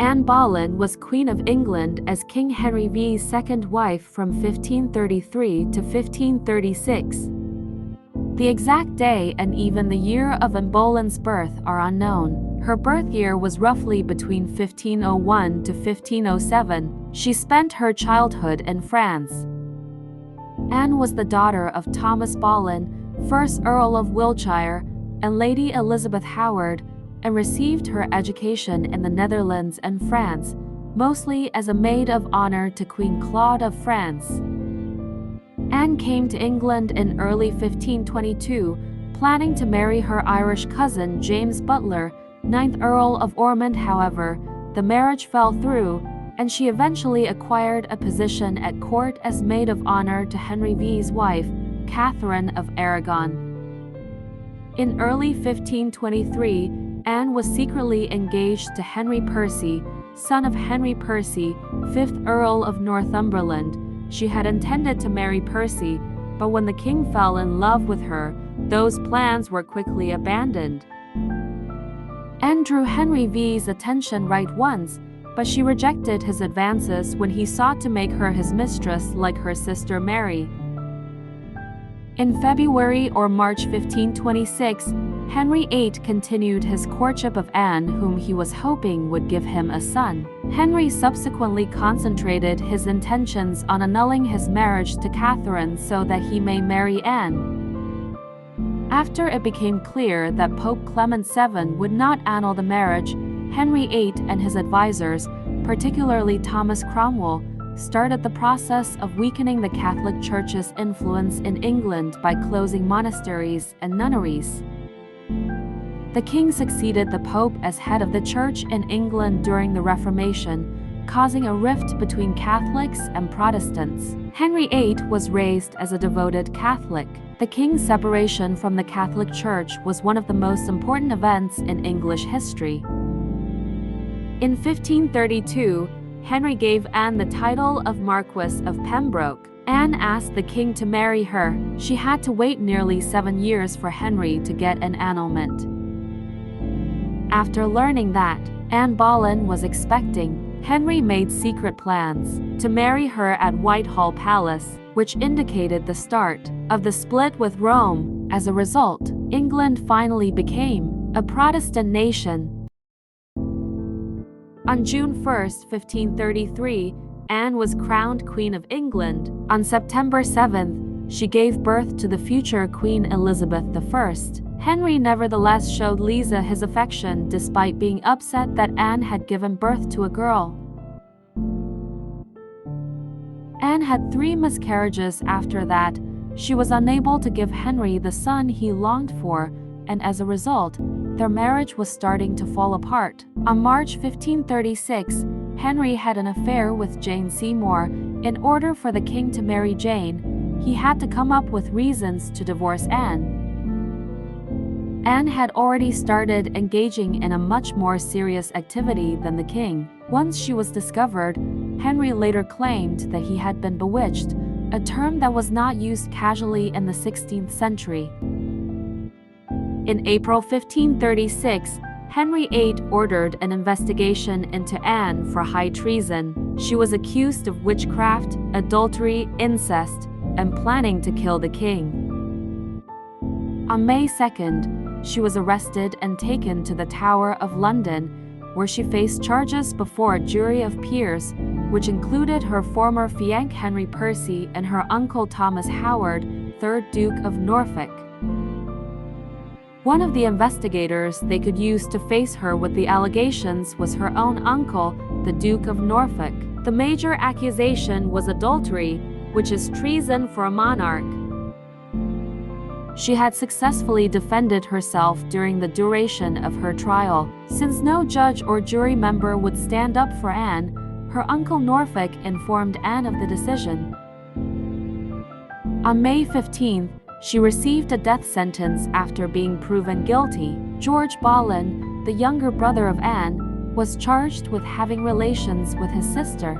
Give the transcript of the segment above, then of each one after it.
Anne Boleyn was Queen of England as King Henry V's second wife from 1533 to 1536. The exact day and even the year of Anne Boleyn's birth are unknown. Her birth year was roughly between 1501 to 1507. She spent her childhood in France. Anne was the daughter of Thomas Boleyn, 1st Earl of Wiltshire, and Lady Elizabeth Howard, and received her education in the Netherlands and France, mostly as a maid of honor to Queen Claude of France. Anne came to England in early 1522, planning to marry her Irish cousin James Butler, 9th Earl of Ormond. However, the marriage fell through, and she eventually acquired a position at court as maid of honor to Henry V's wife, Catherine of Aragon. In early 1523, Anne was secretly engaged to Henry Percy, son of Henry Percy, 5th Earl of Northumberland. She had intended to marry Percy, but when the king fell in love with her, those plans were quickly abandoned. Anne drew Henry V's attention right once, but she rejected his advances when he sought to make her his mistress like her sister Mary. In February or March 1526, Henry VIII continued his courtship of Anne, whom he was hoping would give him a son. Henry subsequently concentrated his intentions on annulling his marriage to Catherine so that he may marry Anne. After it became clear that Pope Clement VII would not annul the marriage, Henry VIII and his advisors, particularly Thomas Cromwell, started the process of weakening the Catholic Church's influence in England by closing monasteries and nunneries. The king succeeded the Pope as head of the Church in England during the Reformation, causing a rift between Catholics and Protestants. Henry VIII was raised as a devoted Catholic. The king's separation from the Catholic Church was one of the most important events in English history. In 1532, Henry gave Anne the title of Marquess of Pembroke. Anne asked the king to marry her. She had to wait nearly 7 years for Henry to get an annulment. After learning that Anne Boleyn was expecting, Henry made secret plans to marry her at Whitehall Palace, which indicated the start of the split with Rome. As a result, England finally became a Protestant nation. On June 1, 1533, Anne was crowned Queen of England. On September 7th, she gave birth to the future Queen Elizabeth I. Henry nevertheless showed Lisa his affection despite being upset that Anne had given birth to a girl. Anne had 3 miscarriages after that. She was unable to give Henry the son he longed for, and as a result, their marriage was starting to fall apart. On March 1536, Henry had an affair with Jane Seymour. In order for the king to marry Jane, he had to come up with reasons to divorce Anne. Anne had already started engaging in a much more serious activity than the king. Once she was discovered, Henry later claimed that he had been bewitched, a term that was not used casually in the 16th century. In April 1536, Henry VIII ordered an investigation into Anne for high treason. She was accused of witchcraft, adultery, incest, and planning to kill the king. On May 2nd, she was arrested and taken to the Tower of London, where she faced charges before a jury of peers, which included her former fiancé Henry Percy and her uncle Thomas Howard, 3rd Duke of Norfolk. One of the investigators they could use to face her with the allegations was her own uncle, the Duke of Norfolk. The major accusation was adultery, which is treason for a monarch. She had successfully defended herself during the duration of her trial. Since no judge or jury member would stand up for Anne, her uncle Norfolk informed Anne of the decision. On May 15th, she received a death sentence after being proven guilty. George Boleyn, the younger brother of Anne, was charged with having relations with his sister.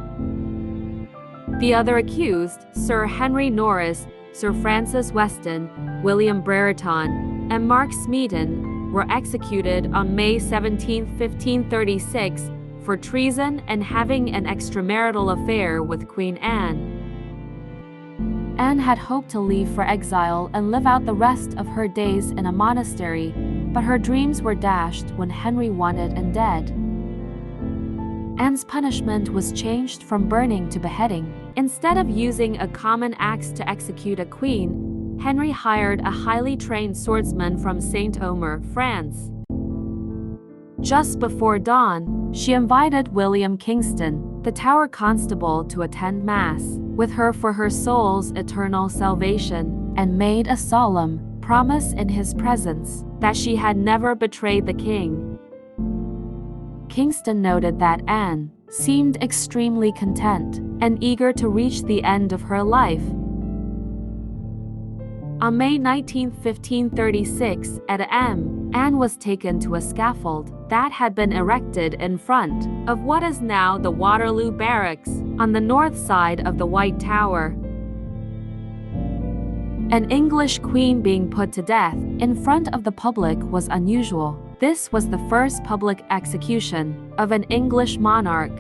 The other accused, Sir Henry Norris, Sir Francis Weston, William Brereton, and Mark Smeaton, were executed on May 17, 1536, for treason and having an extramarital affair with Queen Anne. Anne had hoped to leave for exile and live out the rest of her days in a monastery, but her dreams were dashed when Henry wanted and dead. Anne's punishment was changed from burning to beheading. Instead of using a common axe to execute a queen, Henry hired a highly trained swordsman from Saint-Omer, France. Just before dawn, she invited William Kingston, the Tower Constable, to attend Mass with her for her soul's eternal salvation, and made a solemn promise in his presence that she had never betrayed the king. Kingston noted that Anne seemed extremely content and eager to reach the end of her life. On May 19, 1536, at a.m., Anne was taken to a scaffold that had been erected in front of what is now the Waterloo Barracks on the north side of the White Tower. An English queen being put to death in front of the public was unusual. This was the first public execution of an English monarch.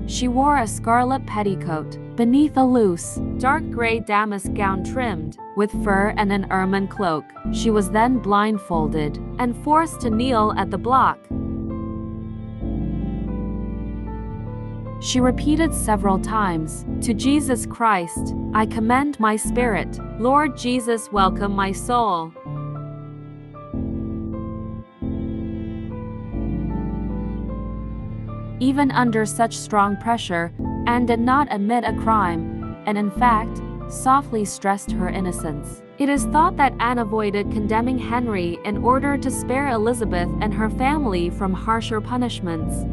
She wore a scarlet petticoat beneath a loose, dark gray damask gown trimmed with fur and an ermine cloak. She was then blindfolded and forced to kneel at the block. She repeated several times, "To Jesus Christ, I commend my spirit. Lord Jesus, welcome my soul." Even under such strong pressure, Anne did not admit a crime, and in fact, softly stressed her innocence. It is thought that Anne avoided condemning Henry in order to spare Elizabeth and her family from harsher punishments.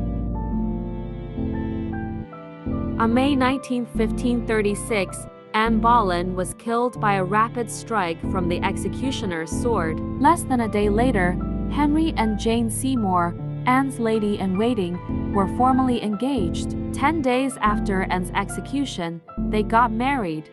On May 19, 1536, Anne Boleyn was killed by a rapid strike from the executioner's sword. Less than a day later, Henry and Jane Seymour, Anne's lady-in-waiting, were formally engaged. 10 days after Anne's execution, they got married.